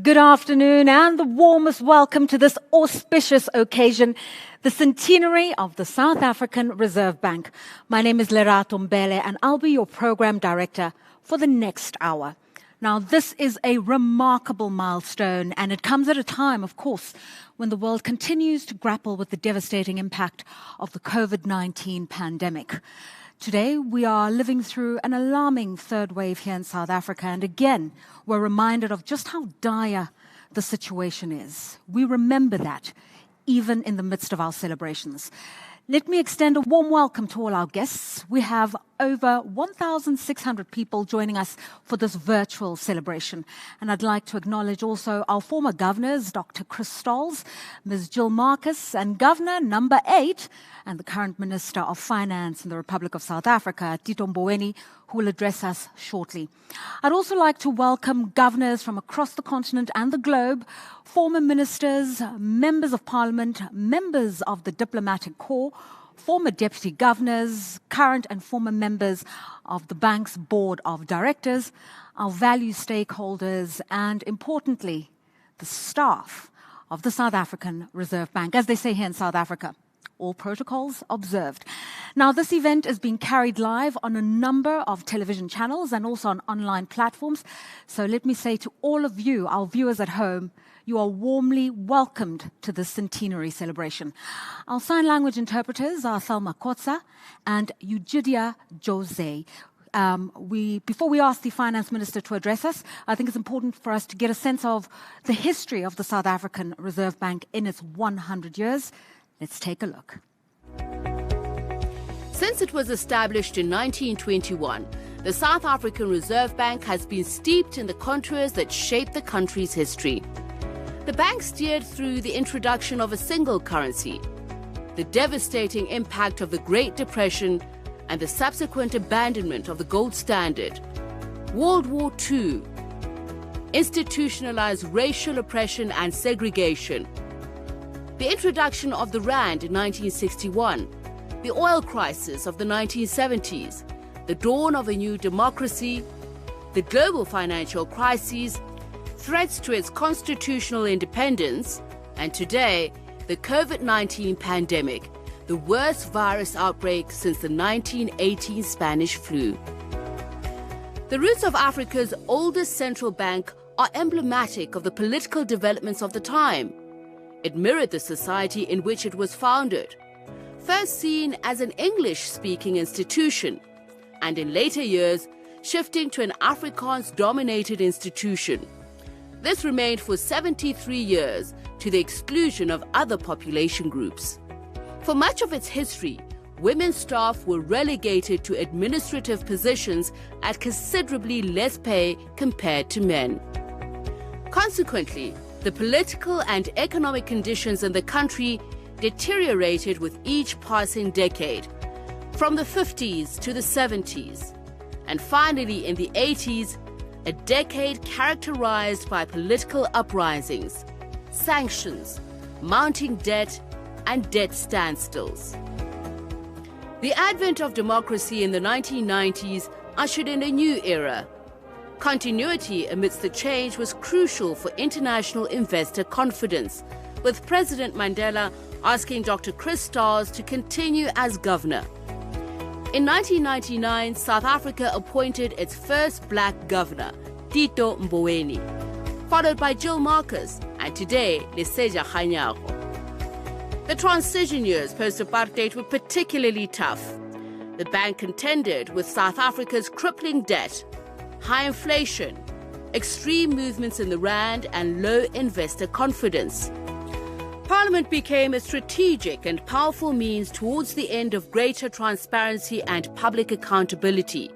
Good afternoon and the warmest welcome to this auspicious occasion, the centenary of the South African Reserve Bank. My name is Lerato Mbele and I'll be your program director for the next hour. Now, this is a remarkable milestone and it comes at a time, of course, when the world continues to grapple with the devastating impact of the COVID-19 pandemic. Today, we are living through an alarming third wave here in South Africa, and again, we're reminded of just how dire the situation is. We remember that, even in the midst of our celebrations. Let me extend a warm welcome to all our guests. We have over 1,600 people joining us for this virtual celebration. And I'd like to acknowledge also our former governors, Dr. Chris Stolz, Ms. Jill Marcus, and Governor number 8, and the current Minister of Finance in the Republic of South Africa, Tito Mboweni, who will address us shortly. I'd also like to welcome governors from across the continent and the globe, former ministers, members of parliament, members of the diplomatic corps, former deputy governors, current and former members of the bank's board of directors, our value stakeholders, and importantly, the staff of the South African Reserve Bank. As they say here in South Africa, all protocols observed. Now, this event is being carried live on a number of television channels and also on online platforms. So let me say to all of you, our viewers at home, you are warmly welcomed to this centenary celebration. Our sign language interpreters are Thelma Kotza and Eugidia Jose. Before we ask the Finance Minister to address us, I think it's important for us to get a sense of the history of the South African Reserve Bank in its 100 years. Let's take a look. Since it was established in 1921, the South African Reserve Bank has been steeped in the contours that shaped the country's history. The bank steered through the introduction of a single currency, the devastating impact of the Great Depression, and the subsequent abandonment of the gold standard, World War II, institutionalized racial oppression and segregation, the introduction of the rand in 1961, the oil crisis of the 1970s, the dawn of a new democracy, the global financial crises, threats to its constitutional independence, and today, the COVID-19 pandemic, the worst virus outbreak since the 1918 Spanish flu. The roots of Africa's oldest central bank are emblematic of the political developments of the time. It mirrored the society in which it was founded, first seen as an English-speaking institution, and in later years, shifting to an Afrikaans-dominated institution. This remained for 73 years, to the exclusion of other population groups. For much of its history, women staff were relegated to administrative positions at considerably less pay compared to men. Consequently, the political and economic conditions in the country deteriorated with each passing decade, from the 50s to the 70s, and finally in the 80s, a decade characterized by political uprisings, sanctions, mounting debt, and debt standstills. The advent of democracy in the 1990s ushered in a new era. Continuity amidst the change was crucial for international investor confidence, with President Mandela asking Dr. Chris Stolz to continue as governor. In 1999, South Africa appointed its first black governor, Tito Mboweni, followed by Jill Marcus, and today, Leseja Kganyago. The transition years post-apartheid were particularly tough. The bank contended with South Africa's crippling debt, high inflation, extreme movements in the rand, and low investor confidence. Parliament became a strategic and powerful means towards the end of greater transparency and public accountability.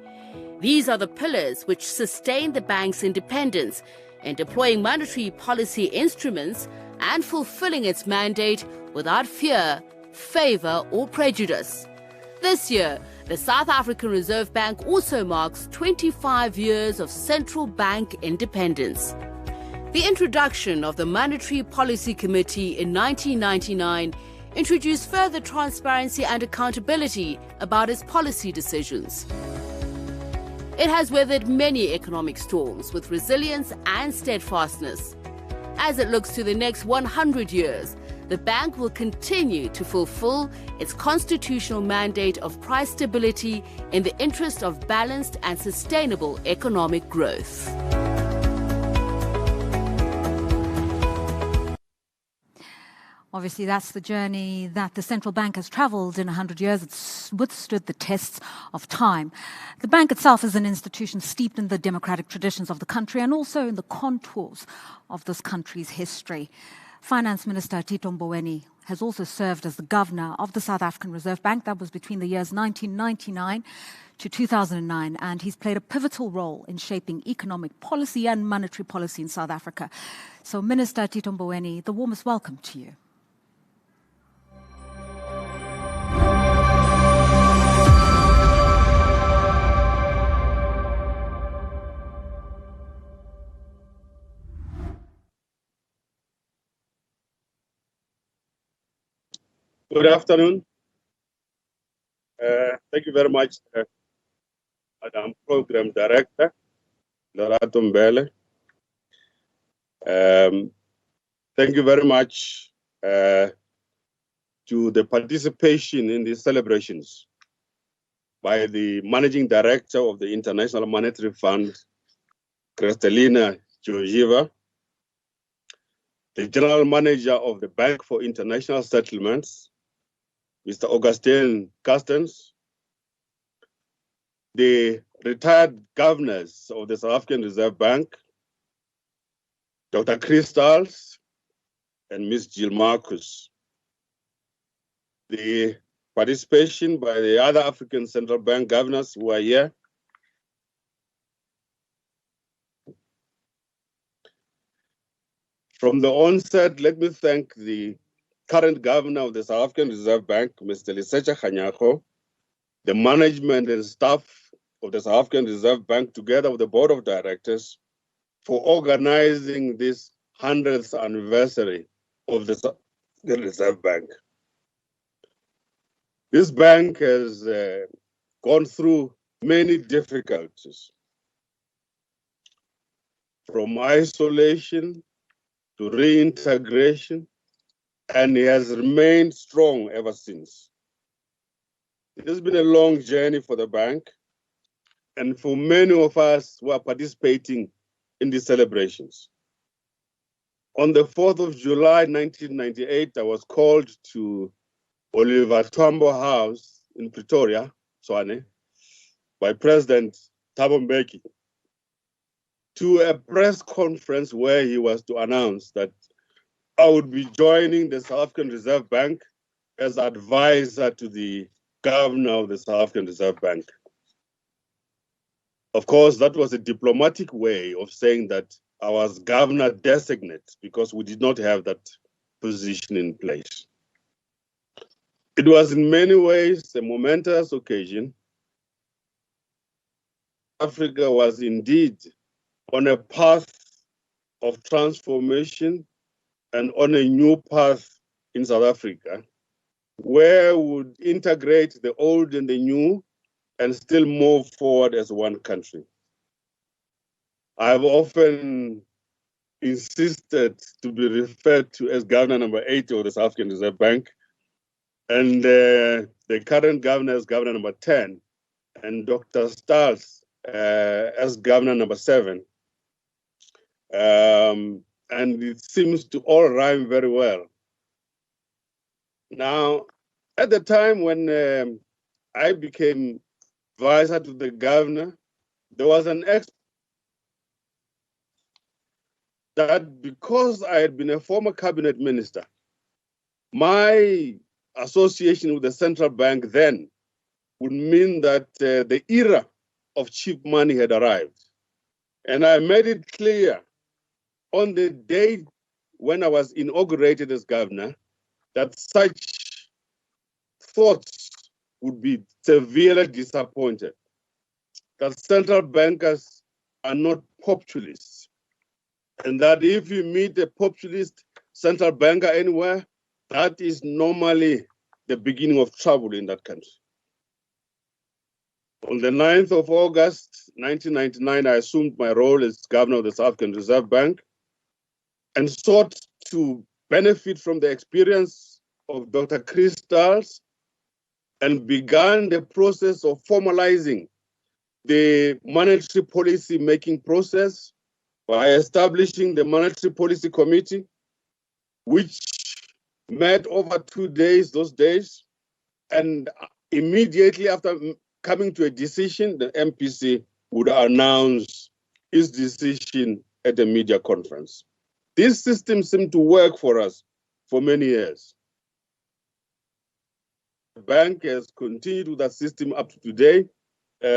These are the pillars which sustain the bank's independence in deploying monetary policy instruments and fulfilling its mandate without fear, favor, or prejudice. This year, the South African Reserve Bank also marks 25 years of central bank independence. The introduction of the Monetary Policy Committee in 1999 introduced further transparency and accountability about its policy decisions. It has weathered many economic storms with resilience and steadfastness. As it looks to the next 100 years, the bank will continue to fulfill its constitutional mandate of price stability in the interest of balanced and sustainable economic growth. Obviously, that's the journey that the central bank has travelled in 100 years. It's withstood the tests of time. The bank itself is an institution steeped in the democratic traditions of the country and also in the contours of this country's history. Finance Minister Tito Mboweni has also served as the governor of the South African Reserve Bank. That was between the years 1999 to 2009, and he's played a pivotal role in shaping economic policy and monetary policy in South Africa. So, Minister Tito Mboweni, the warmest welcome to you. Good afternoon. Thank you very much, Madam Program Director, Lerato Mbele. Thank you very much to the participation in these celebrations by the Managing Director of the International Monetary Fund, Kristalina Georgieva, the General Manager of the Bank for International Settlements, Mr. Augustin Carstens, the retired governors of the South African Reserve Bank, Dr. Crystals and Ms. Jill Marcus, the participation by the other African Central Bank governors who are here, from the onset, let me thank the current governor of the South African Reserve Bank, Mr. Lesetja Kganyago, the management and staff of the South African Reserve Bank, together with the board of directors, for organizing this 100th anniversary of the South African Reserve Bank. This bank has gone through many difficulties, from isolation to reintegration, and it has remained strong ever since. It has been a long journey for the bank and for many of us who are participating in these celebrations. On the 4th of July, 1998, I was called to Oliver Tambo House in Pretoria, Tshwane, by President Thabo Mbeki to a press conference where he was to announce that I would be joining the South African Reserve Bank as advisor to the governor of the South African Reserve Bank. Of course, that was a diplomatic way of saying that I was governor designate because we did not have that position in place. It was in many ways a momentous occasion. Africa was indeed on a path of transformation and on a new path in South Africa, where we would integrate the old and the new and still move forward as one country. I've often insisted to be referred to as Governor number 8 of the South African Reserve Bank, and the current governor is Governor number 10, and Dr. Stals as Governor number 7. And it seems to all rhyme very well. Now, at the time when I became advisor to the governor, there was an that because I had been a former cabinet minister, my association with the central bank then would mean that the era of cheap money had arrived. And I made it clear on the day when I was inaugurated as governor that such thoughts would be severely disappointed, that central bankers are not populists, and that if you meet a populist central banker anywhere, that is normally the beginning of trouble in that country. On the 9th of August, 1999, I assumed my role as governor of the South African Reserve Bank. and sought to benefit from the experience of Dr. Crystals and began the process of formalizing the monetary policy making process by establishing the Monetary Policy Committee, which met over 2 days, those days, and immediately after coming to a decision, the MPC would announce its decision at a media conference. This system seemed to work for us for many years. The bank has continued with that system up to today,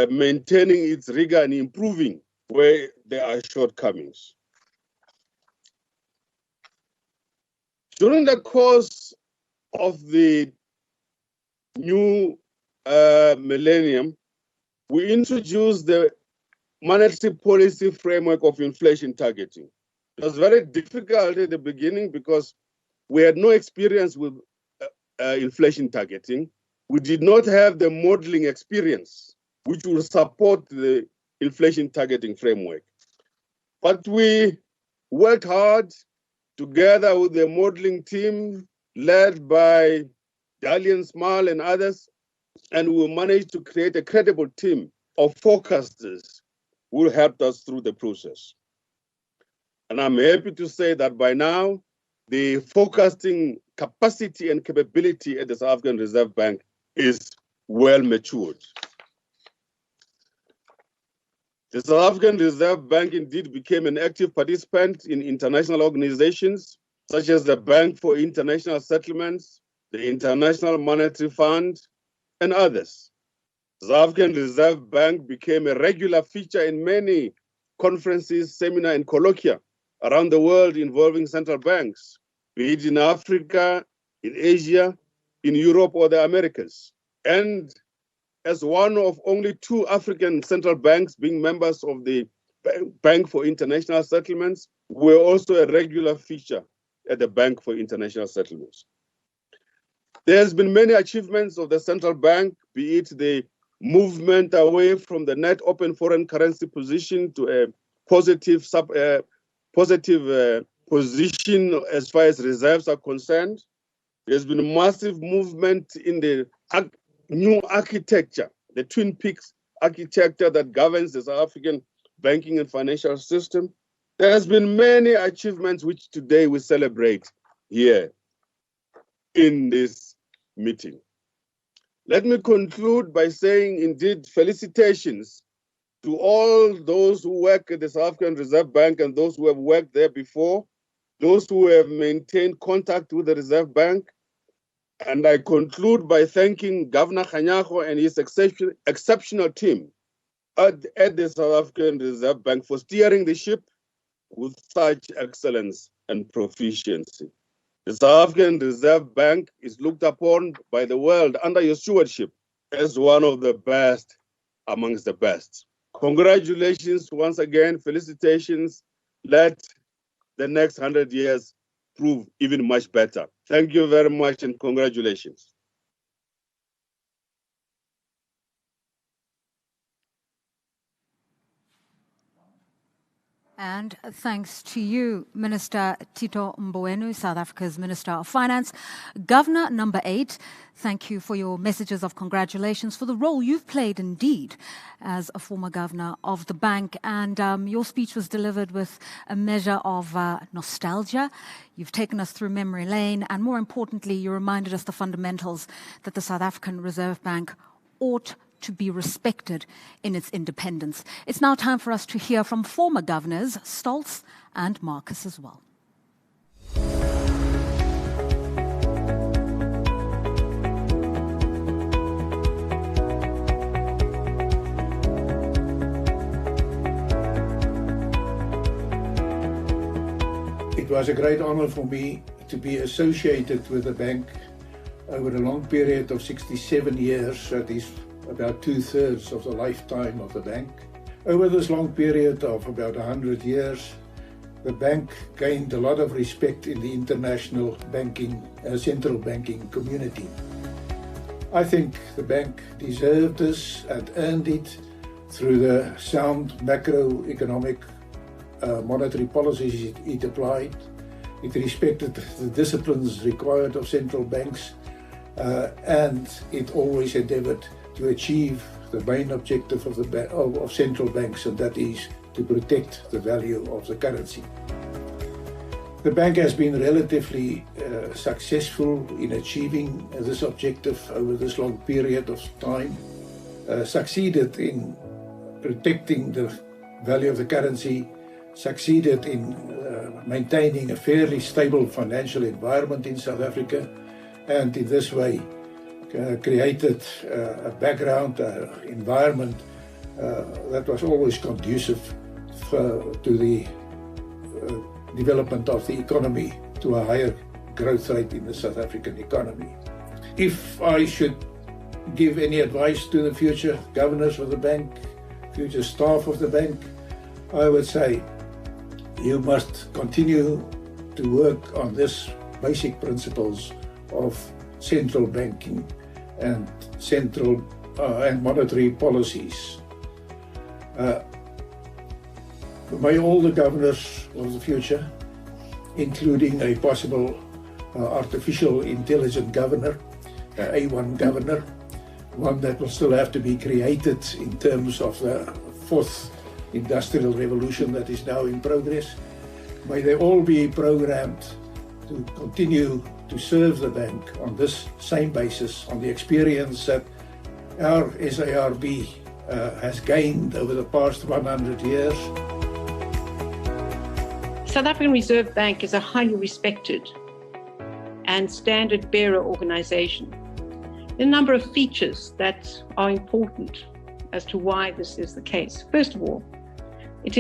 maintaining its rigor and improving where there are shortcomings. During the course of the new millennium, we introduced the monetary policy framework of inflation targeting. It was very difficult at the beginning because we had no experience with inflation targeting. We did not have the modeling experience, which will support the inflation targeting framework. But we worked hard together with the modeling team led by Dalian Small and others, and we managed to create a credible team of forecasters who helped us through the process. And I'm happy to say that by now, the forecasting capacity and capability at the South African Reserve Bank is well matured. The South African Reserve Bank indeed became an active participant in international organizations such as the Bank for International Settlements, the International Monetary Fund, and others. The South African Reserve Bank became a regular feature in many conferences, seminars, and colloquia around the world involving central banks, be it in Africa, in Asia, in Europe, or the Americas. And as one of only 2 African central banks being members of the Bank for International Settlements, we're also a regular feature at the Bank for International Settlements. There's been many achievements of the central bank, be it the movement away from the net open foreign currency position to a positive position as far as reserves are concerned. There's been a massive movement in the new architecture, the Twin Peaks architecture that governs the South African banking and financial system. There has been many achievements which today we celebrate here in this meeting. Let me conclude by saying, indeed, felicitations to all those who work at the South African Reserve Bank and those who have worked there before, those who have maintained contact with the Reserve Bank. And I conclude by thanking Governor Kganyago and his exceptional team at the South African Reserve Bank for steering the ship with such excellence and proficiency. The South African Reserve Bank is looked upon by the world under your stewardship as one of the best amongst the best. Congratulations once again, felicitations. Let the next 100 years prove even much better. Thank you very much and congratulations. And thanks to you, Minister Tito Mboweni, South Africa's Minister of Finance. Governor number 8, thank you for your messages of congratulations for the role you've played indeed as a former governor of the bank. And your speech was delivered with a measure of nostalgia. You've taken us through memory lane, and more importantly, you reminded us the fundamentals that the South African Reserve Bank ought to be respected in its independence. It's now time for us to hear from former governors, Stolz and Marcus as well. It was a great honor for me to be associated with the bank over a long period of 67 years, that is about 2/3 of the lifetime of the bank. Over this long period of about 100 years, the bank gained a lot of respect in the international banking, central banking community. I think the bank deserved this and earned it through the sound macroeconomic monetary policies it applied, It respected the disciplines required of central banks, and it always endeavored to achieve the main objective of central banks, and that is to protect the value of the currency. The bank has been relatively successful in achieving this objective over this long period of time, succeeded in protecting the value of the currency, succeeded in maintaining a fairly stable financial environment in South Africa, and in this way created a background, environment that was always conducive to the development of the economy, to a higher growth rate in the South African economy. If I should give any advice to the future governors of the bank, future staff of the bank, I would say you must continue to work on this basic principles of central banking and central and monetary policies. May all the governors of the future, including a possible artificial intelligent governor, A1 governor, one that will still have to be created in terms of the fourth industrial revolution that is now in progress, may they all be programmed to continue to serve the bank on this same basis, on the experience that our SARB has gained over the past 100 years. South African Reserve Bank is a highly respected and standard-bearer organization. There are a number of features that are important as to why this is the case. First of all, it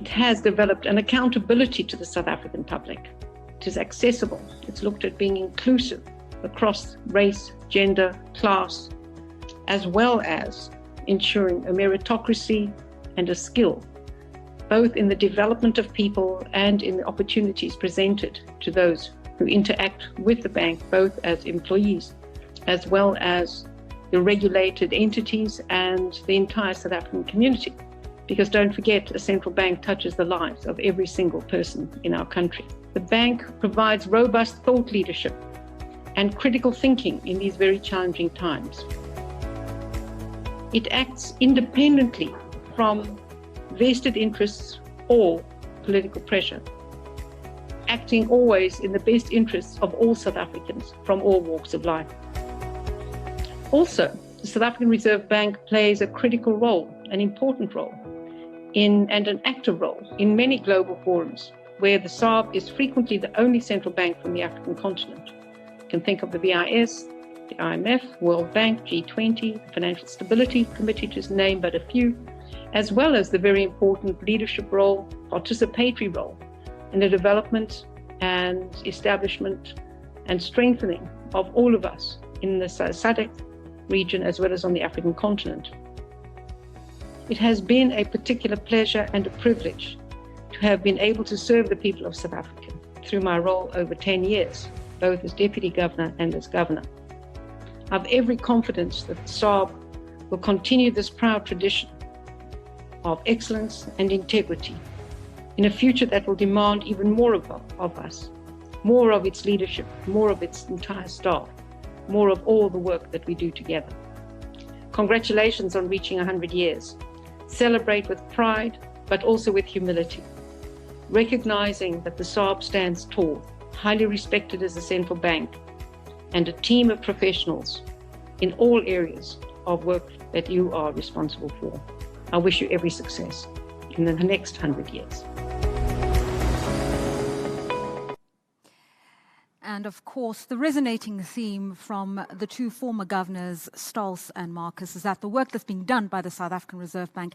has developed an accountability to the South African public. It is accessible. It's looked at being inclusive across race, gender, class, as well as ensuring a meritocracy and a skill, both in the development of people and in the opportunities presented to those who interact with the bank, both as employees, as well as the regulated entities and the entire South African community. Because don't forget, a central bank touches the lives of every single person in our country. The bank provides robust thought leadership and critical thinking in these very challenging times. It acts independently from vested interests or political pressure, acting always in the best interests of all South Africans from all walks of life. Also, the South African Reserve Bank plays a critical role, an important role, and an active role in many global forums where the Sarb is frequently the only central bank from the African continent. You can think of the BIS, the IMF, World Bank, G20, the Financial Stability Committee, to name but a few, as well as the very important leadership role, participatory role in the development and establishment and strengthening of all of us in the SADC region as well as on the African continent. It has been a particular pleasure and a privilege to have been able to serve the people of South Africa through my role over 10 years, both as Deputy Governor and as Governor. I have every confidence that the Sarb will continue this proud tradition of excellence and integrity in a future that will demand even more of us, more of its leadership, more of its entire staff, more of all the work that we do together. Congratulations on reaching 100 years. Celebrate with pride, but also with humility, recognizing that the Sarb stands tall, highly respected as a central bank, and a team of professionals in all areas of work that you are responsible for. I wish you every success in the next 100 years. And of course, the resonating theme from the two former governors, Stolz and Marcus, is that the work that's being done by the South African Reserve Bank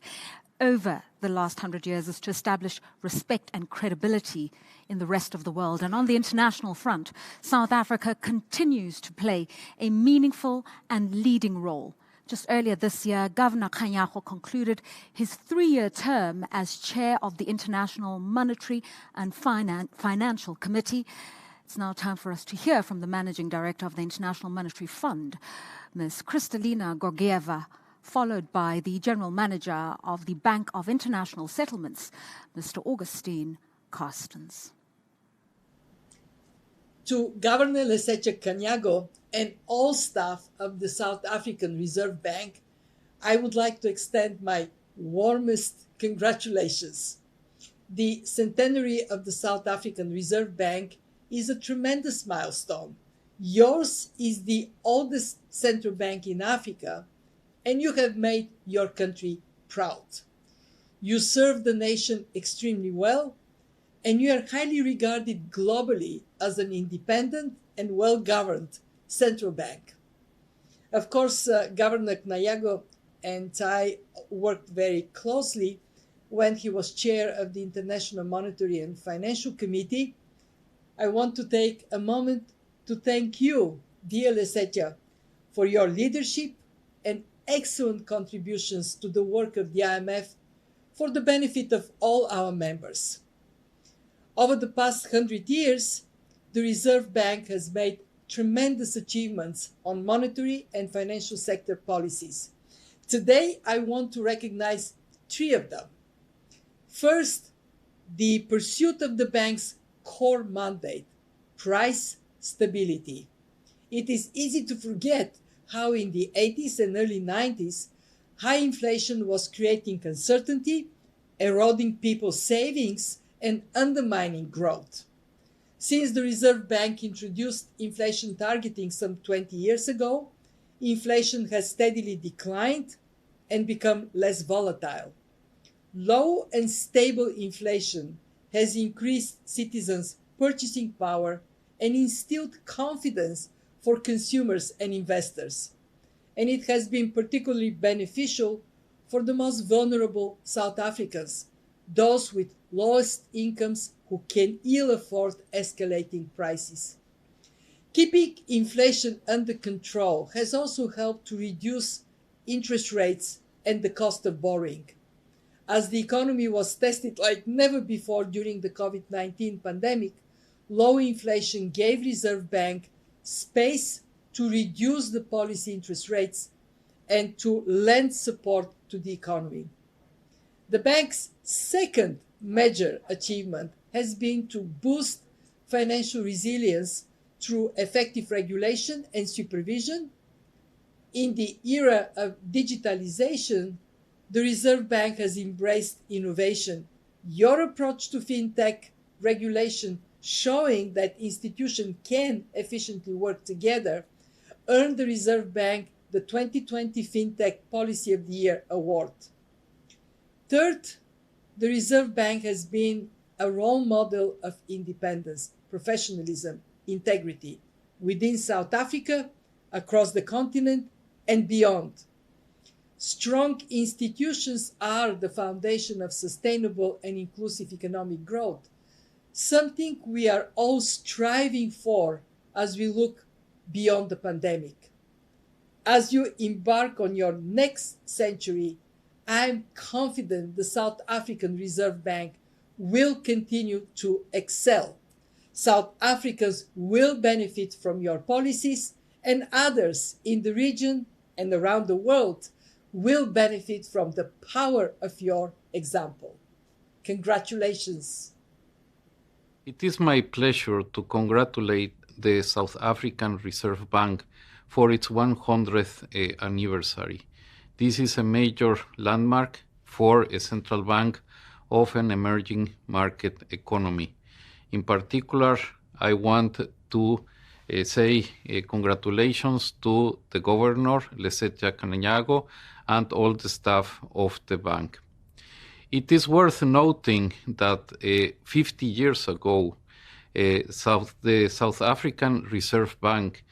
over the last 100 years is to establish respect and credibility in the rest of the world. And on the international front, South Africa continues to play a meaningful and leading role. Just earlier this year, Governor Kganyago concluded his 3-year term as chair of the International Monetary and Financial Committee. It's now time for us to hear from the Managing Director of the International Monetary Fund, Ms. Kristalina Georgieva, followed by the General Manager of the Bank of International Settlements, Mr. Augustine Carstens. To Governor Lesetja Kganyago and all staff of the South African Reserve Bank, I would like to extend my warmest congratulations. The centenary of the South African Reserve Bank is a tremendous milestone. Yours is the oldest central bank in Africa, and you have made your country proud. You serve the nation extremely well, and you are highly regarded globally as an independent and well-governed central bank. Of course, Governor Kganyago and I worked very closely when he was chair of the International Monetary and Financial Committee. I want to take a moment to thank you, dear Lesetja, for your leadership and excellent contributions to the work of the IMF for the benefit of all our members. Over the past 100 years, the Reserve Bank has made tremendous achievements on monetary and financial sector policies. Today, I want to recognize three of them. First, the pursuit of the bank's core mandate, price stability. It is easy to forget how in the 80s and early 90s, high inflation was creating uncertainty, eroding people's savings, and undermining growth. Since the Reserve Bank introduced inflation targeting some 20 years ago, inflation has steadily declined and become less volatile. Low and stable inflation has increased citizens' purchasing power and instilled confidence for consumers and investors. And it has been particularly beneficial for the most vulnerable South Africans, those with lowest incomes who can ill afford escalating prices. Keeping inflation under control has also helped to reduce interest rates and the cost of borrowing. As the economy was tested like never before during the COVID-19 pandemic, low inflation gave Reserve Bank space to reduce the policy interest rates and to lend support to the economy. The bank's second major achievement has been to boost financial resilience through effective regulation and supervision. In the era of digitalization, the Reserve Bank has embraced innovation. Your approach to fintech regulation, showing that institutions can efficiently work together, earned the Reserve Bank the 2020 FinTech Policy of the Year award. Third, the Reserve Bank has been a role model of independence, professionalism, integrity within South Africa, across the continent, and beyond. Strong institutions are the foundation of sustainable and inclusive economic growth, something we are all striving for as we look beyond the pandemic. As you embark on your next century, I'm confident the South African Reserve Bank will continue to excel. South Africans will benefit from your policies, and others in the region and around the world will benefit from the power of your example. Congratulations. It is my pleasure to congratulate the South African Reserve Bank for its 100th anniversary. This is a major landmark for a central bank of an emerging market economy. In particular, I want to say congratulations to the Governor, Lesetja Kganyago, and all the staff of the bank. It is worth noting that 50 years ago, the South African Reserve Bank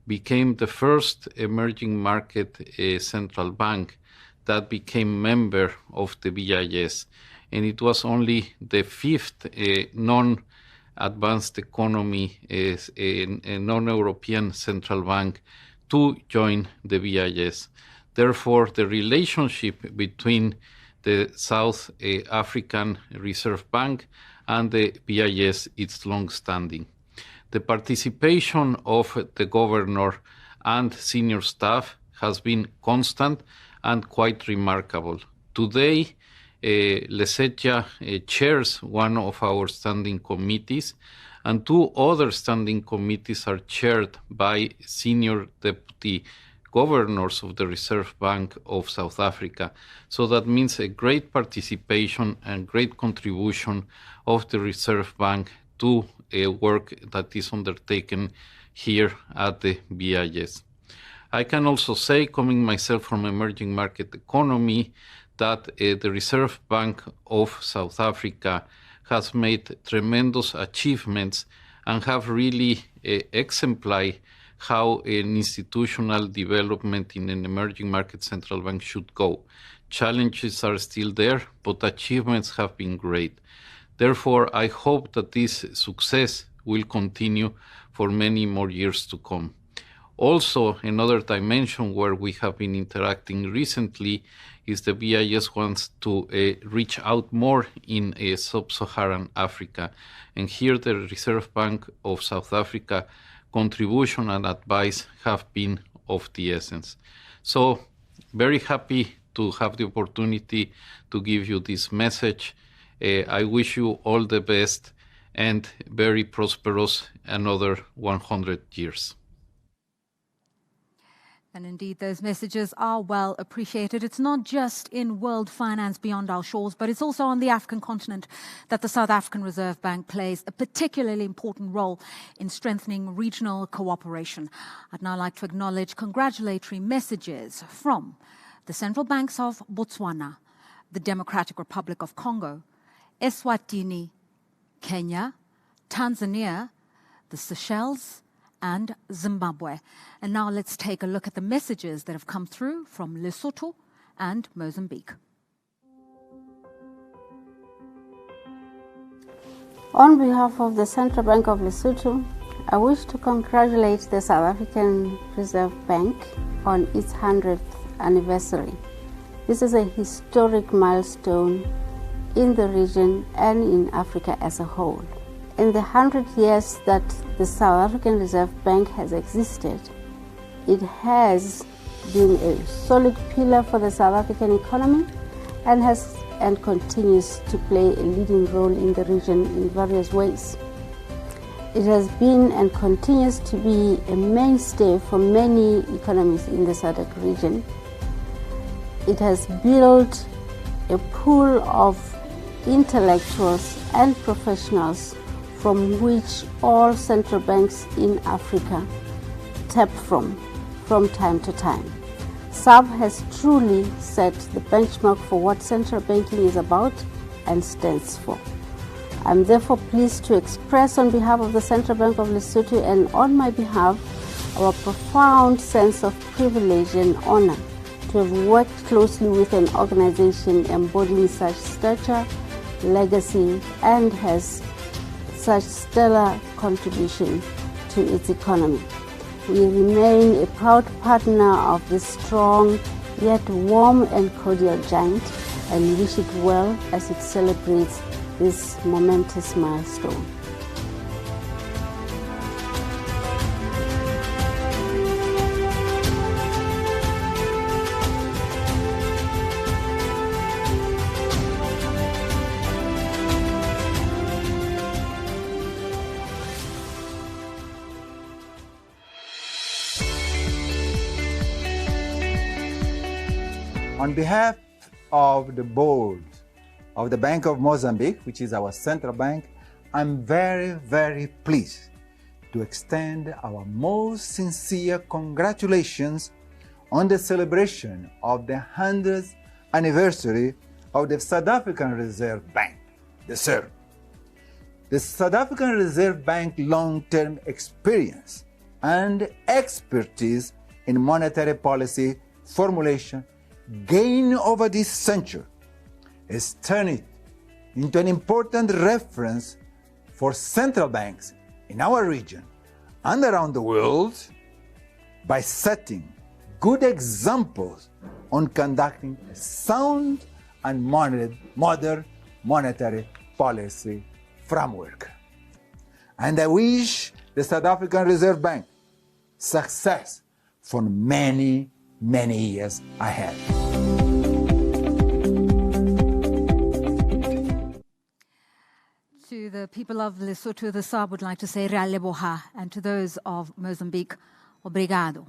became the first emerging market central bank that became member of the BIS, and it was only the fifth non-advanced economy, a non-European central bank to join the BIS. Therefore, the relationship between the South African Reserve Bank and the BIS is long-standing. The participation of the governor and senior staff has been constant and quite remarkable. Today, Lesetja chairs one of our standing committees, and 2 other standing committees are chaired by senior deputy governors of the Reserve Bank of South Africa. So that means a great participation and great contribution of the Reserve Bank to a work that is undertaken here at the BIS. I can also say, coming myself from emerging market economy, that the Reserve Bank of South Africa has made tremendous achievements and have really exemplified how an institutional development in an emerging market central bank should go. Challenges are still there, but achievements have been great. Therefore, I hope that this success will continue for many more years to come. Also, another dimension where we have been interacting recently is the BIS wants to reach out more in sub-Saharan Africa. And here the Reserve Bank of South Africa contribution and advice have been of the essence. So, very happy to have the opportunity to give you this message. I wish you all the best and very prosperous another 100 years. And indeed, those messages are well appreciated. It's not just in world finance beyond our shores, but it's also on the African continent that the South African Reserve Bank plays a particularly important role in strengthening regional cooperation. I'd now like to acknowledge congratulatory messages from the central banks of Botswana, the Democratic Republic of Congo, Eswatini, Kenya, Tanzania, the Seychelles, and Zimbabwe. And now let's take a look at the messages that have come through from Lesotho and Mozambique. On behalf of the Central Bank of Lesotho, I wish to congratulate the South African Reserve Bank on its 100th anniversary. This is a historic milestone in the region and in Africa as a whole. In the 100 years that the South African Reserve Bank has existed, it has been a solid pillar for the South African economy and continues to play a leading role in the region in various ways. It has been and continues to be a mainstay for many economies in the SADC region. It has built a pool of intellectuals and professionals from which all central banks in Africa tap from time to time. Sarb has truly set the benchmark for what central banking is about and stands for. I'm therefore pleased to express on behalf of the Central Bank of Lesotho and on my behalf our profound sense of privilege and honor to have worked closely with an organization embodying such stature, legacy, and has such stellar contribution to its economy. We remain a proud partner of this strong yet warm and cordial giant and wish it well as it celebrates this momentous milestone. On behalf of the board of the Bank of Mozambique, which is our central bank, I'm very, very pleased to extend our most sincere congratulations on the celebration of the 100th anniversary of the South African Reserve Bank, the Sarb. The South African Reserve Bank long-term experience and expertise in monetary policy formulation gained over this century has turned it into an important reference for central banks in our region and around the world by setting good examples on conducting a sound and modern monetary policy framework. And I wish the South African Reserve Bank success for many, many years ahead. To the people of Lesotho, the Sarb would like to say Rea leboha, and to those of Mozambique, obrigado.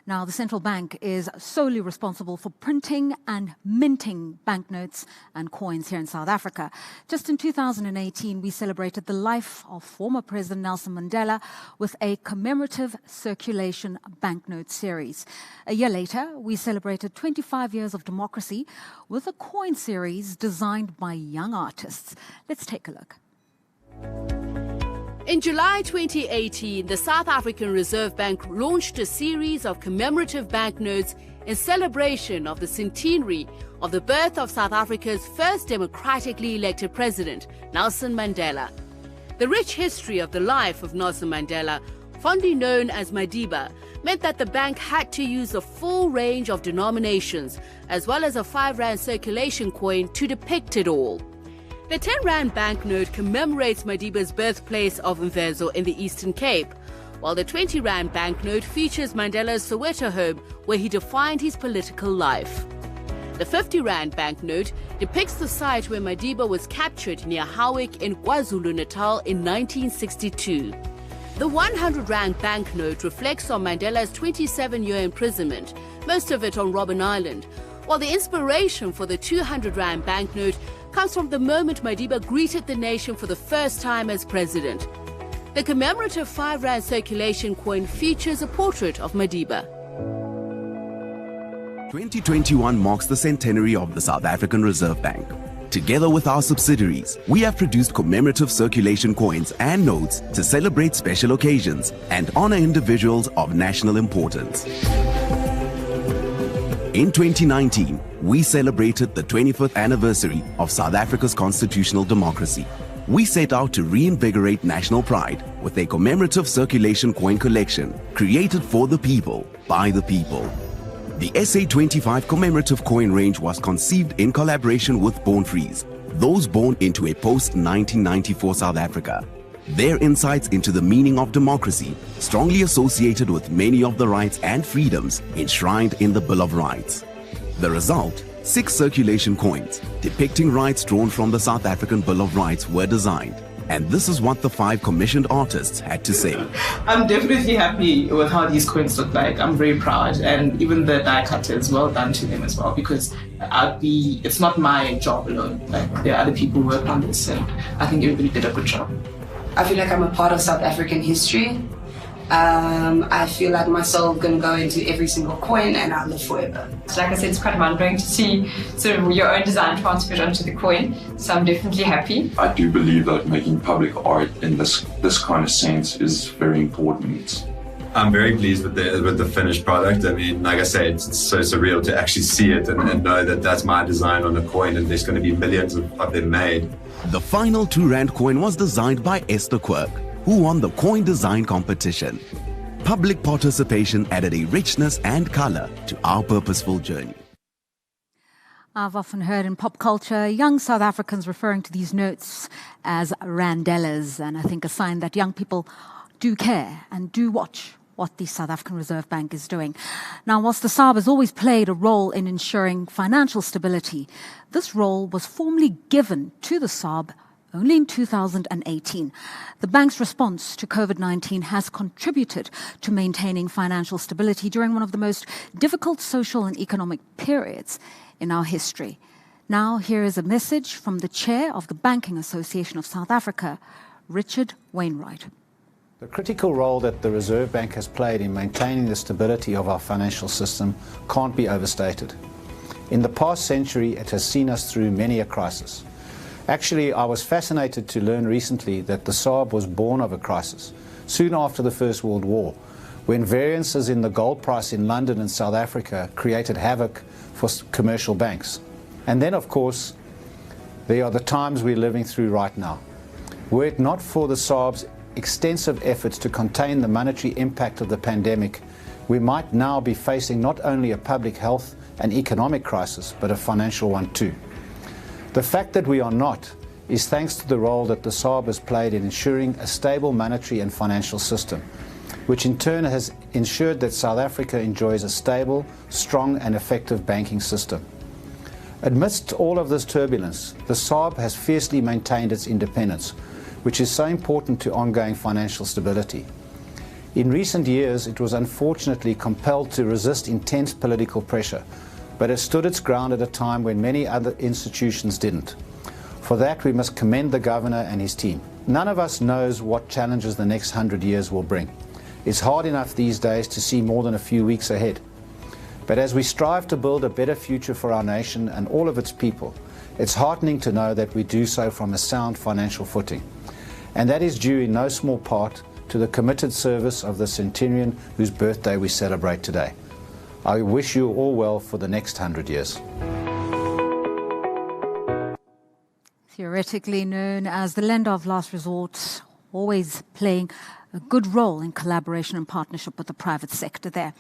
Now, the central bank is solely responsible for printing and minting banknotes and coins here in South Africa. Just in 2018, we celebrated the life of former President Nelson Mandela with a commemorative circulation banknote series. A year later, we celebrated 25 years of democracy with a coin series designed by young artists. Let's take a look. In July 2018, the South African Reserve Bank launched a series of commemorative banknotes in celebration of the centenary of the birth of South Africa's first democratically elected president, Nelson Mandela. The rich history of the life of Nelson Mandela, fondly known as Madiba, meant that the bank had to use a full range of denominations, as well as a 5 Rand circulation coin to depict it all. The 10 Rand banknote commemorates Madiba's birthplace of Mvezo in the Eastern Cape, while the 20 Rand banknote features Mandela's Soweto home, where he defined his political life. The 50 Rand banknote depicts the site where Madiba was captured near Howick in KwaZulu-Natal in 1962. The 100 Rand banknote reflects on Mandela's 27-year imprisonment, most of it on Robben Island, while the inspiration for the 200 Rand banknote comes from the moment Madiba greeted the nation for the first time as president. The commemorative 5 Rand circulation coin features a portrait of Madiba. 2021 marks the centenary of the South African Reserve Bank. Together with our subsidiaries, we have produced commemorative circulation coins and notes to celebrate special occasions and honor individuals of national importance. In 2019, we celebrated the 25th anniversary of South Africa's constitutional democracy. We set out to reinvigorate national pride with a commemorative circulation coin collection created for the people, by the people. The SA25 commemorative coin range was conceived in collaboration with Born Frees, those born into a post-1994 South Africa. Their insights into the meaning of democracy, strongly associated with many of the rights and freedoms enshrined in the Bill of Rights. The result, 6 circulation coins depicting rights drawn from the South African Bill of Rights were designed. And this is what the 5 commissioned artists had to say. I'm definitely happy with how these coins look like. I'm very proud, and even the die cutters, well done to them as well, because it's not my job alone. Like, there are other people who work on this, and I think everybody did a good job. I feel like I'm a part of South African history. I feel like my soul is going to go into every single coin, and I'll live forever. So like I said, it's quite mind-blowing to see sort of your own design transferred onto the coin, so I'm definitely happy. I do believe that making public art in this kind of sense is very important. I'm very pleased with the finished product. I mean, like I said, it's so surreal to actually see it and know that that's my design on a coin, and there's going to be millions of them made. The final 2 Rand coin was designed by Esther Quirk, who won the coin design competition. Public participation added a richness and color to our purposeful journey. I've often heard in pop culture young South Africans referring to these notes as randellas, and I think a sign that young people do care and do watch what the South African Reserve Bank is doing. Now, whilst the Sarb has always played a role in ensuring financial stability, this role was formally given to the Sarb only in 2018. The bank's response to COVID-19 has contributed to maintaining financial stability during one of the most difficult social and economic periods in our history. Now, here is a message from the chair of the Banking Association of South Africa, Richard Wainwright. The critical role that the Reserve Bank has played in maintaining the stability of our financial system can't be overstated. In the past century, it has seen us through many a crisis. Actually, I was fascinated to learn recently that the Sarb was born of a crisis, soon after the First World War, when variances in the gold price in London and South Africa created havoc for commercial banks. And then, of course, there are the times we're living through right now. Were it not for the Sarb's extensive efforts to contain the monetary impact of the pandemic, we might now be facing not only a public health and economic crisis, but a financial one too. The fact that we are not is thanks to the role that the Sarb has played in ensuring a stable monetary and financial system, which in turn has ensured that South Africa enjoys a stable, strong and effective banking system. Amidst all of this turbulence, the Sarb has fiercely maintained its independence, which is so important to ongoing financial stability. In recent years, it was unfortunately compelled to resist intense political pressure, but it stood its ground at a time when many other institutions didn't. For that, we must commend the governor and his team. None of us knows what challenges the next 100 years will bring. It's hard enough these days to see more than a few weeks ahead. But as we strive to build a better future for our nation and all of its people, it's heartening to know that we do so from a sound financial footing. And that is due in no small part to the committed service of the centenarian whose birthday we celebrate today. I wish you all well for the next 100 years. Theoretically known as the lender of last resort, always playing a good role in collaboration and partnership with the private sector there.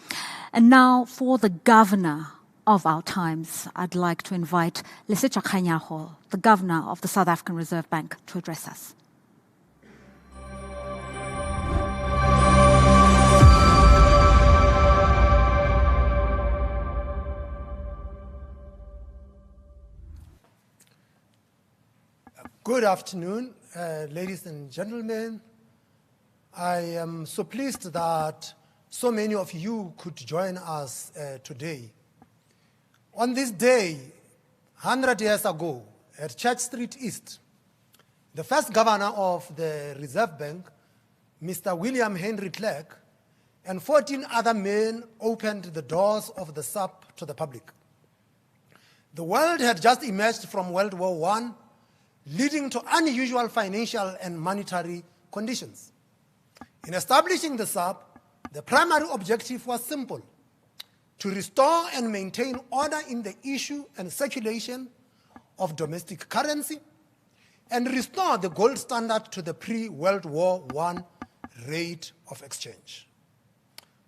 And now for the governor of our times, I'd like to invite Lesetja Kganyago, the governor of the South African Reserve Bank, to address us. Good afternoon, ladies and gentlemen. I am so pleased that so many of you could join us today. On this day, 100 years ago, at Church Street East, the first governor of the Reserve Bank, Mr. William Henry Clerk, and 14 other men opened the doors of the Sarb to the public. The world had just emerged from World War I, leading to unusual financial and monetary conditions. In establishing the Sarb, the primary objective was simple: to restore and maintain order in the issue and circulation of domestic currency, and restore the gold standard to the pre-World War I rate of exchange.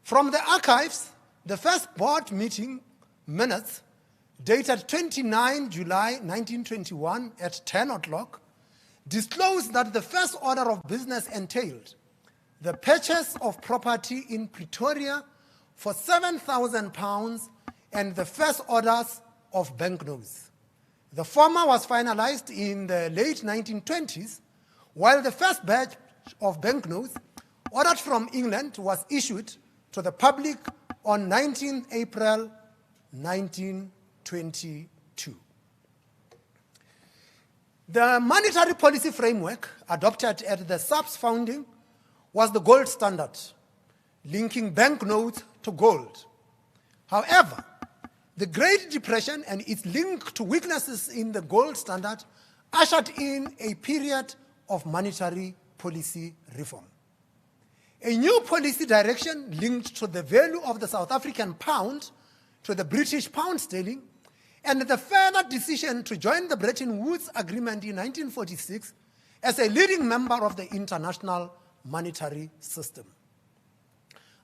From the archives, the first board meeting minutes dated 29 July 1921 at 10 o'clock, disclosed that the first order of business entailed the purchase of property in Pretoria for £7,000 and the first orders of banknotes. The former was finalized in the late 1920s, while the first batch of banknotes ordered from England was issued to the public on 19 April 1922. The monetary policy framework adopted at the Sarb's founding was the gold standard, linking banknotes to gold. However, the Great Depression and its link to weaknesses in the gold standard ushered in a period of monetary policy reform. A new policy direction linked to the value of the South African pound to the British pound sterling, and the further decision to join the Bretton Woods Agreement in 1946 as a leading member of the international monetary system.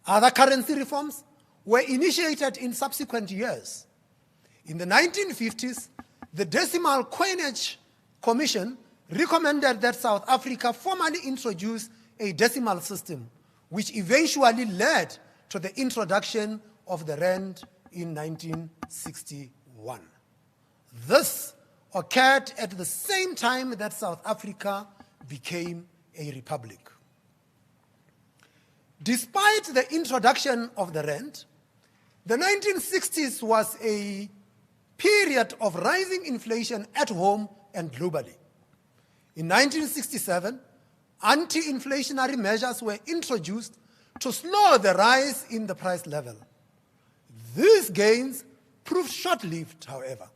Other currency reforms were initiated in subsequent years. In the 1950s, the Decimal Coinage Commission recommended that South Africa formally introduce a decimal system, which eventually led to the introduction of the rand in 1961. This occurred at the same time that South Africa became a republic. Despite the introduction of the rand, the 1960s was a period of rising inflation at home and globally. In 1967, anti-inflationary measures were introduced to slow the rise in the price level. These gains proved short-lived, however,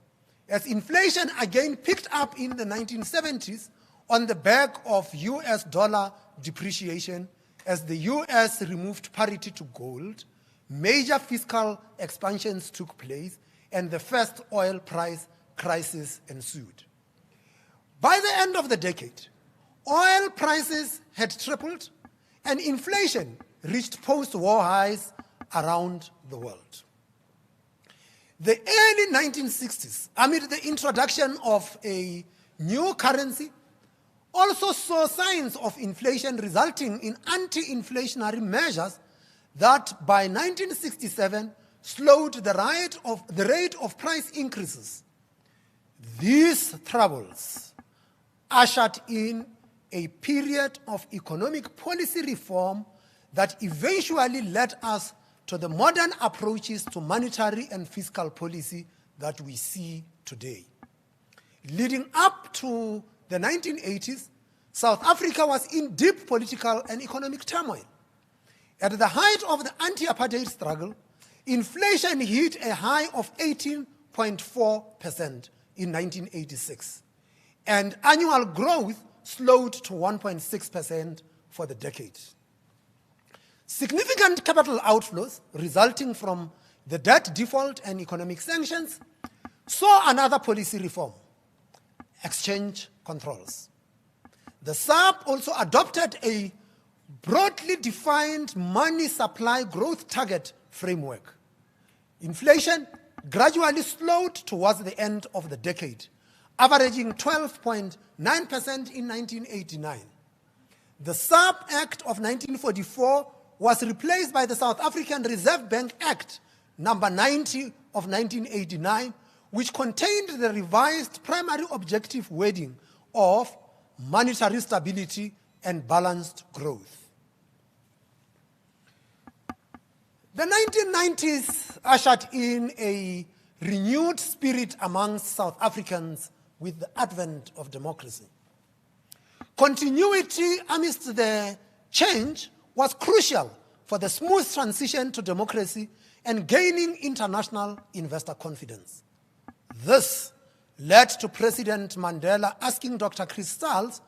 as inflation again picked up in the 1970s on the back of US dollar depreciation as the US removed parity to gold, major fiscal expansions took place, and the first oil price crisis ensued. By the end of the decade, oil prices had tripled and inflation reached post-war highs around the world. The early 1960s, amid the introduction of a new currency, also saw signs of inflation resulting in anti-inflationary measures that by 1967 slowed the rate of price increases. These troubles ushered in a period of economic policy reform that eventually led us to the modern approaches to monetary and fiscal policy that we see today. Leading up to the 1980s, South Africa was in deep political and economic turmoil. At the height of the anti-apartheid struggle, inflation hit a high of 18.4% in 1986, and annual growth slowed to 1.6% for the decade. Significant capital outflows resulting from the debt default and economic sanctions saw another policy reform: exchange controls. The Sarb also adopted a broadly defined money supply growth target framework. Inflation gradually slowed towards the end of the decade, averaging 12.9% in 1989. The Sarb Act of 1944 was replaced by the South African Reserve Bank Act number 90 of 1989, which contained the revised primary objective wording of monetary stability and balanced growth. The 1990s ushered in a renewed spirit amongst South Africans with the advent of democracy. Continuity amidst the change was crucial for the smooth transition to democracy and gaining international investor confidence. This led to President Mandela asking Dr. Chris Stals,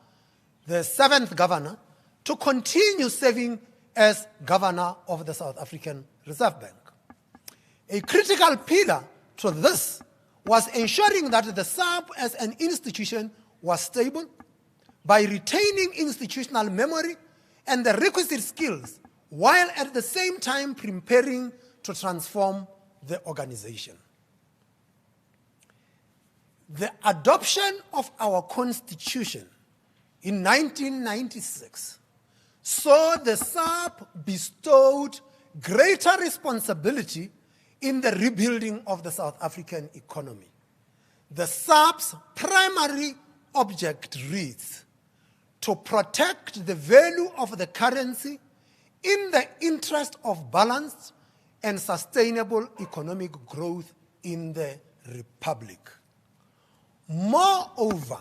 the seventh governor, to continue serving as governor of the South African Reserve Bank. A critical pillar to this was ensuring that the Sarb as an institution was stable by retaining institutional memory and the requisite skills, while at the same time preparing to transform the organization. The adoption of our Constitution in 1996 saw the Sarb bestowed greater responsibility in the rebuilding of the South African economy. The Sarb's primary object reads, to protect the value of the currency in the interest of balanced and sustainable economic growth in the Republic. Moreover,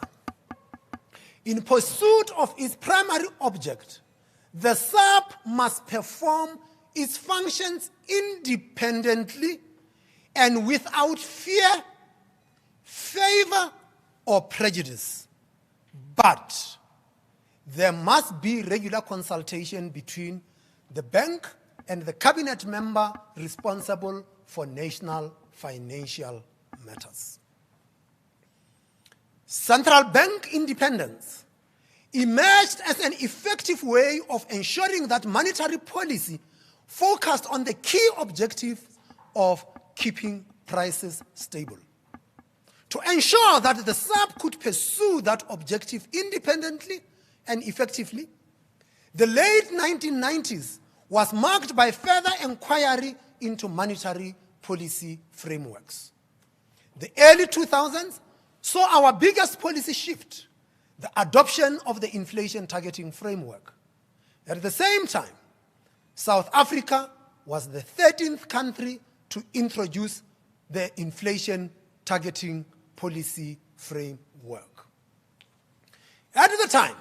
in pursuit of its primary object, the Sarb must perform its functions independently and without fear, favor, or prejudice. But there must be regular consultation between the bank and the cabinet member responsible for national financial matters. Central bank independence emerged as an effective way of ensuring that monetary policy focused on the key objective of keeping prices stable. To ensure that the Sarb could pursue that objective independently and effectively, the late 1990s was marked by further inquiry into monetary policy frameworks. The early 2000s saw our biggest policy shift, the adoption of the inflation targeting framework. At the same time, South Africa was the 13th country to introduce the inflation targeting policy framework. At the time,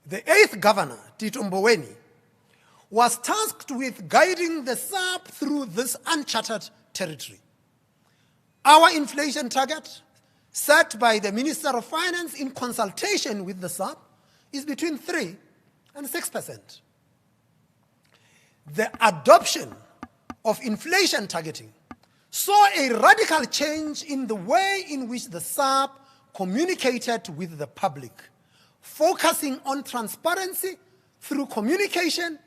the 8th governor, Tito Mboweni, was tasked with guiding the Sarb through this uncharted territory. Our inflation target, set by the Minister of Finance in consultation with the Sarb, is between 3 and 6%. The adoption of inflation targeting saw a radical change in the way in which the Sarb communicated with the public, focusing on transparency through communication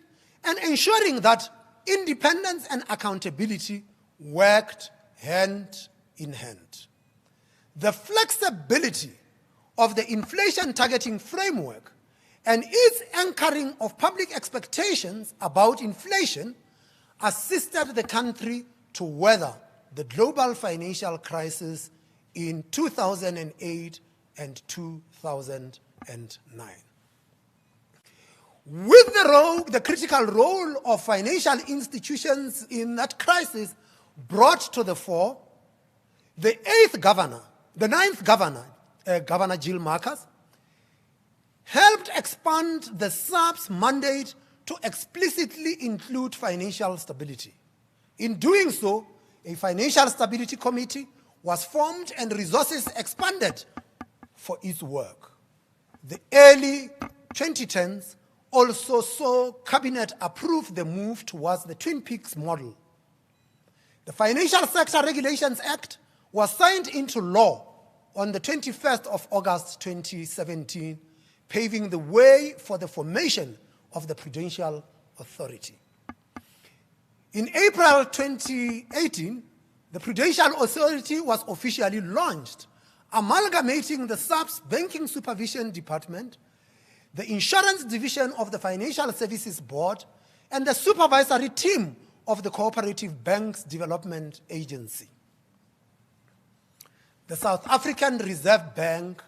and ensuring that independence and accountability worked hand in hand. The flexibility of the inflation targeting framework and its anchoring of public expectations about inflation assisted the country to weather the global financial crisis in 2008 and 2009. With the critical role of financial institutions in that crisis brought to the fore, the ninth governor, Governor Jill Marcus, helped expand the SARB's mandate to explicitly include financial stability. In doing so, a Financial Stability Committee was formed and resources expanded for its work. The early 2010s also saw Cabinet approve the move towards the Twin Peaks model. The Financial Sector Regulations Act was signed into law on the 21st of August 2017, paving the way for the formation of the Prudential Authority. In April 2018, the Prudential Authority was officially launched, amalgamating the SARB's Banking Supervision Department, the Insurance Division of the Financial Services Board, and the supervisory team of the Cooperative Banks Development Agency. The South African Reserve Bank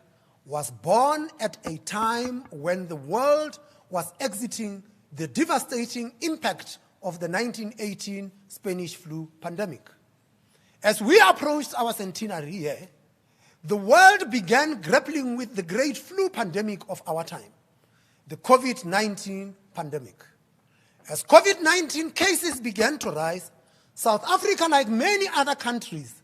was born at a time when the world was exiting the devastating impact of the 1918 Spanish flu pandemic. As we approached our centenary year, the world began grappling with the great flu pandemic of our time, the COVID-19 pandemic. As COVID-19 cases began to rise, South Africa, like many other countries,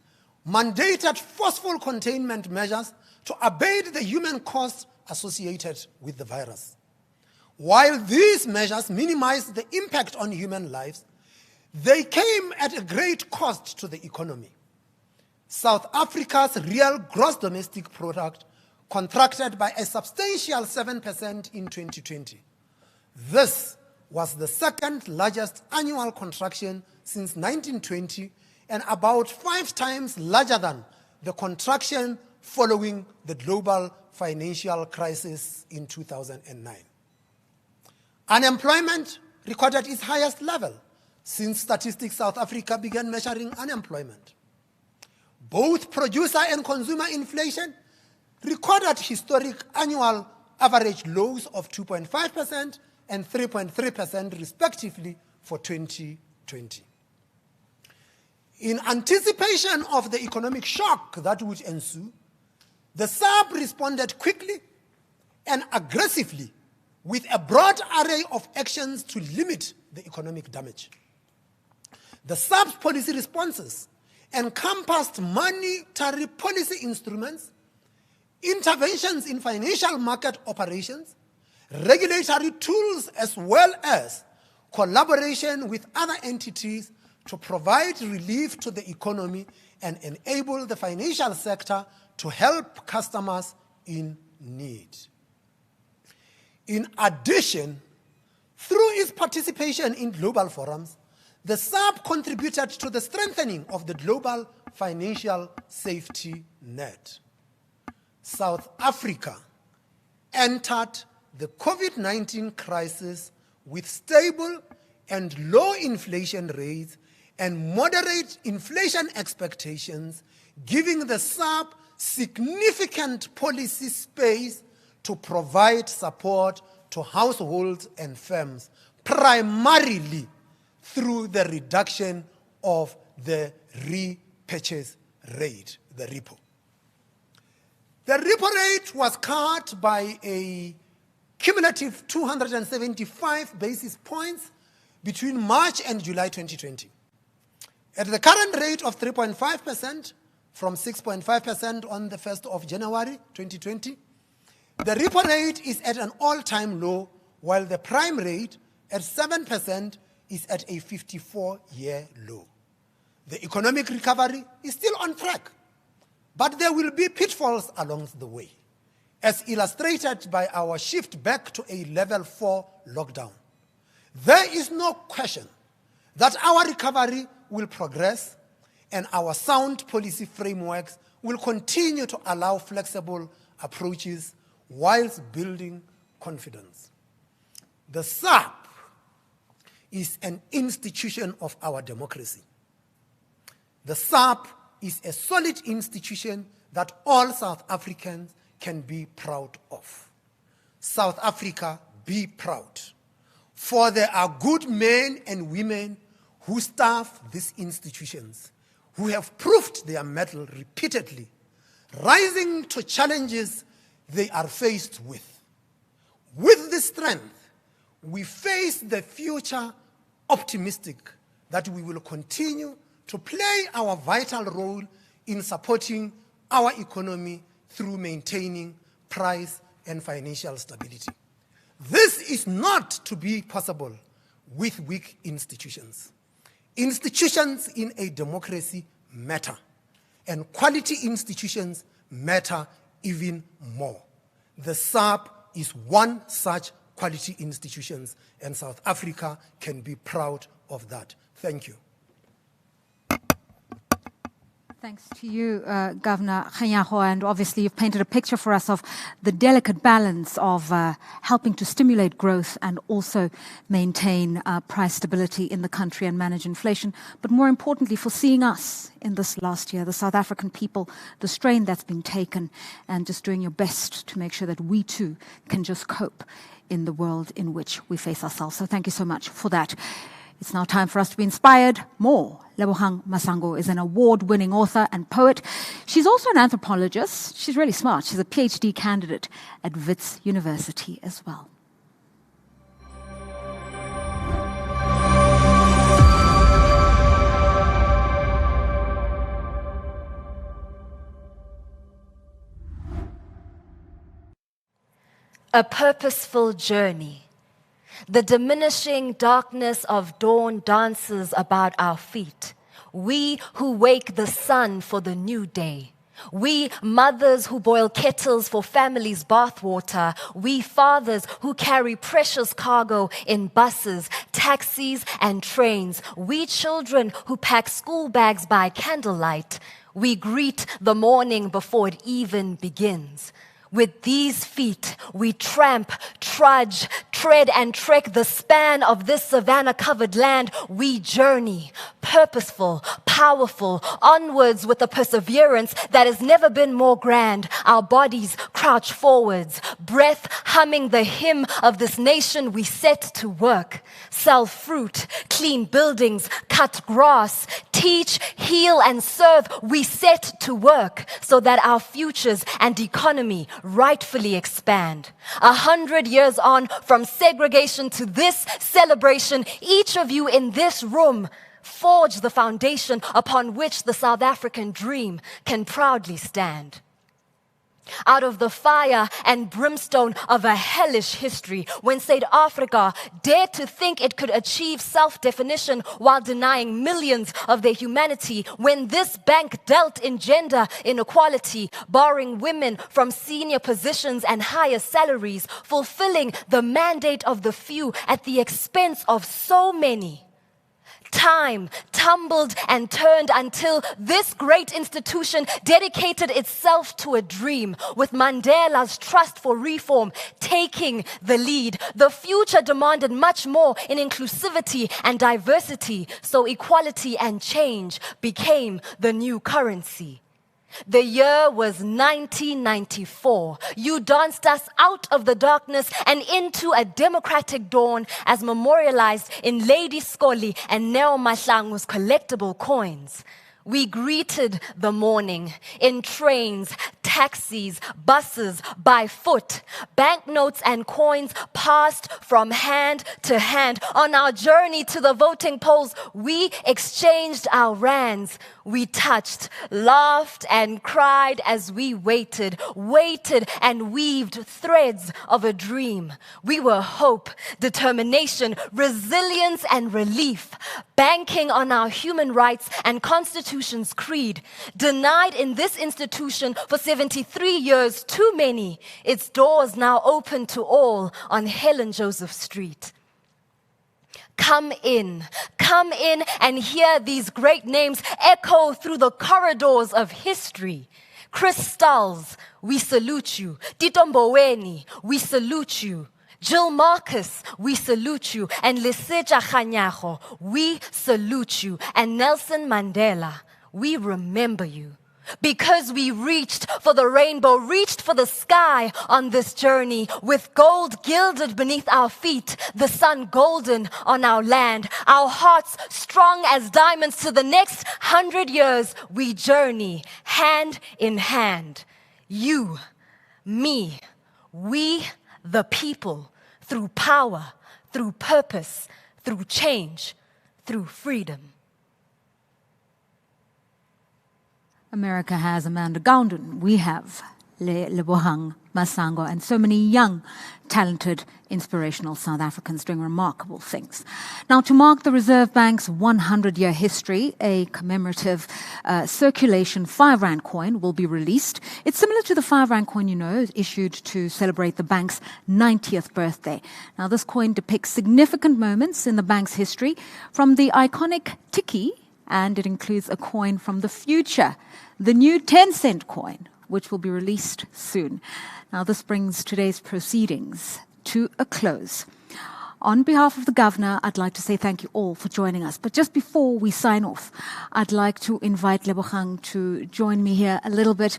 mandated forceful containment measures to abate the human cost associated with the virus. While these measures minimized the impact on human lives, they came at a great cost to the economy. South Africa's real gross domestic product contracted by a substantial 7% in 2020. This was the second largest annual contraction since 1920 and about 5 times larger than the contraction following the global financial crisis in 2009. Unemployment recorded its highest level since Statistics South Africa began measuring unemployment. Both producer and consumer inflation recorded historic annual average lows of 2.5% and 3.3% respectively for 2020. In anticipation of the economic shock that would ensue, the SARB responded quickly and aggressively with a broad array of actions to limit the economic damage. The SARB's policy responses encompassed monetary policy instruments, interventions in financial market operations, regulatory tools, as well as collaboration with other entities to provide relief to the economy and enable the financial sector to help customers in need. In addition, through its participation in global forums, the SARB contributed to the strengthening of the global financial safety net. South Africa entered the COVID-19 crisis with stable and low inflation rates and moderate inflation expectations, giving the SARB significant policy space to provide support to households and firms, primarily through the reduction of the repurchase rate, the repo. The repo rate was cut by a cumulative 275 basis points between March and July 2020. At the current rate of 3.5% from 6.5% on the 1st of January 2020, the repo rate is at an all-time low, while the prime rate at 7% is at a 54-year low. The economic recovery is still on track, but there will be pitfalls along the way, as illustrated by our shift back to a level 4 lockdown. There is no question that our recovery will progress and our sound policy frameworks will continue to allow flexible approaches whilst building confidence. The SARB is an institution of our democracy. The SARB is a solid institution that all South Africans can be proud of. South Africa, be proud. for there are good men and women who staff these institutions, who have proved their mettle repeatedly, rising to challenges they are faced with. With this strength, we face the future optimistic that we will continue to play our vital role in supporting our economy through maintaining price and financial stability. This is not to be possible with weak institutions. Institutions in a democracy matter, and quality institutions matter even more. The Sarb is one such quality institution, and South Africa can be proud of that. Thank you. Thanks to you, Governor Kganyago, and obviously you've painted a picture for us of the delicate balance of helping to stimulate growth and also maintain price stability in the country and manage inflation, but more importantly for seeing us in this last year, the South African people, the strain that's been taken, and just doing your best to make sure that we too can just cope in the world in which we face ourselves. So thank you so much for that. It's now time for us to be inspired more. Lebohang Masango is an award-winning author and poet. She's also an anthropologist. She's really smart. She's a PhD candidate at Wits University as well. A purposeful journey. The diminishing darkness of dawn dances about our feet. We who wake the sun for the new day. We mothers who boil kettles for families' bathwater. We fathers who carry precious cargo in buses, taxis, and trains. We children who pack school bags by candlelight. We greet the morning before it even begins. With these feet, we tramp, trudge, tread, and trek the span of this savanna-covered land. We journey, purposeful, powerful, onwards with a perseverance that has never been more grand. Our bodies crouch forwards, breath humming the hymn of this nation. We set to work, sell fruit, clean buildings, cut grass, teach, heal, and serve. We set to work so that our futures and economy rightfully expand. 100 years on from segregation to this celebration, each of you in this room forge the foundation upon which the South African dream can proudly stand. Out of the fire and brimstone of a hellish history, when South Africa dared to think it could achieve self-definition while denying millions of their humanity, when this bank dealt in gender inequality, barring women from senior positions and higher salaries, fulfilling the mandate of the few at the expense of so many. Time tumbled and turned until this great institution dedicated itself to a dream, with Mandela's trust for reform taking the lead. The future demanded much more in inclusivity and diversity, so equality and change became the new currency. The year was 1994. You danced us out of the darkness and into a democratic dawn as memorialized in Lady Scully and Neo Mahlangu's collectible coins. We greeted the morning in trains, taxis, buses, by foot. Banknotes and coins passed from hand to hand. On our journey to the voting polls, we exchanged our rands. We touched, laughed, and cried as we waited and weaved threads of a dream. We were hope, determination, resilience, and relief, banking on our human rights and Constitution's creed. Denied in this institution for 73 years, too many. Its doors now open to all on Helen Joseph Street. Come in and hear these great names echo through the corridors of history. Crystals, we salute you. Tito Mboweni, we salute you. Jill Marcus, we salute you. And Lesetja Kganyago, we salute you. And Nelson Mandela, we remember you. Because we reached for the rainbow, reached for the sky on this journey, with gold gilded beneath our feet, the sun golden on our land, our hearts strong as diamonds. To the next 100 years, we journey hand in hand. You, me, we, the people, through power, through purpose, through change, through freedom. America has Amanda Gounden. We have Lebohang Masango, and so many young, talented, inspirational South Africans doing remarkable things. Now, to mark the Reserve Bank's 100-year history, a commemorative circulation 5 Rand coin will be released. It's similar to the 5 Rand coin, you know, issued to celebrate the bank's 90th birthday. Now, this coin depicts significant moments in the bank's history, from the iconic tikkie, and it includes a coin from the future, the new 10-cent coin, which will be released soon. Now, this brings today's proceedings to a close. On behalf of the Governor, I'd like to say thank you all for joining us. But just before we sign off, I'd like to invite Lebohang to join me here a little bit.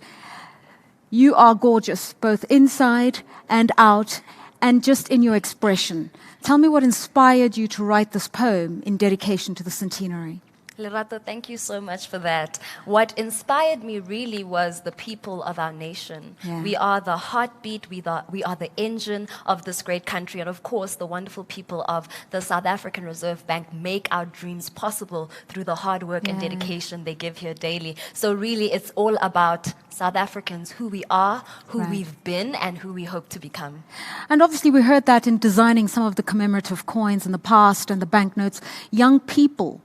You are gorgeous, both inside and out, and just in your expression. Tell me what inspired you to write this poem in dedication to the centenary. Lerato, thank you so much for that. What inspired me really was the people of our nation. Yeah. We are the heartbeat, we are the engine of this great country. And of course, the wonderful people of the South African Reserve Bank make our dreams possible through the hard work and dedication they give here daily. So really, it's all about South Africans, who we are, who we've been, and who we hope to become. And obviously, we heard that in designing some of the commemorative coins in the past and the banknotes. Young people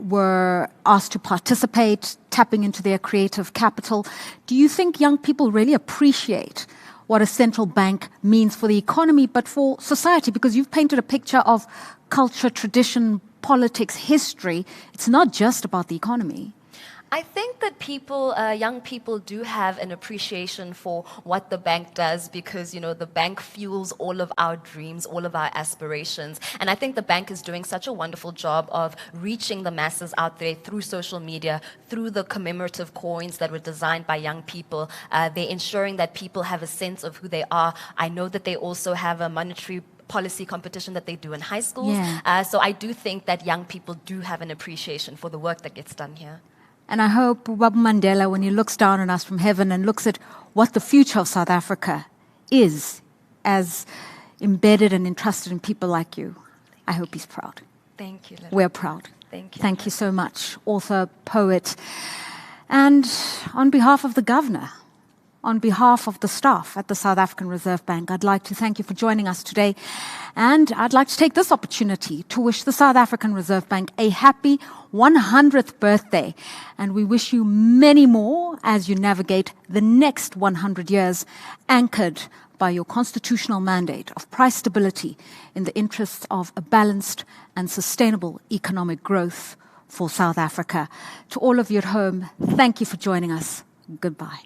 were asked to participate, tapping into their creative capital. Do you think young people really appreciate what a central bank means for the economy, but for society? Because you've painted a picture of culture, tradition, politics, history. It's not just about the economy. I think that people, young people do have an appreciation for what the bank does, because, you know, the bank fuels all of our dreams, all of our aspirations. And I think the bank is doing such a wonderful job of reaching the masses out there through social media, through the commemorative coins that were designed by young people. They're ensuring that people have a sense of who they are. I know that they also have a monetary policy competition that they do in high schools. Yeah. So I do think that young people do have an appreciation for the work that gets done here. And I hope Baba Mandela, when he looks down on us from heaven and looks at what the future of South Africa is, as embedded and entrusted in people like you, I hope he's proud. Thank you, Lerato. We're proud. Thank you. Thank you so much, author, poet. And on behalf of the Governor, on behalf of the staff at the South African Reserve Bank, I'd like to thank you for joining us today. And I'd like to take this opportunity to wish the South African Reserve Bank a happy 100th birthday. And we wish you many more as you navigate the next 100 years, anchored by your constitutional mandate of price stability in the interests of a balanced and sustainable economic growth for South Africa. To all of you at home, thank you for joining us. Goodbye.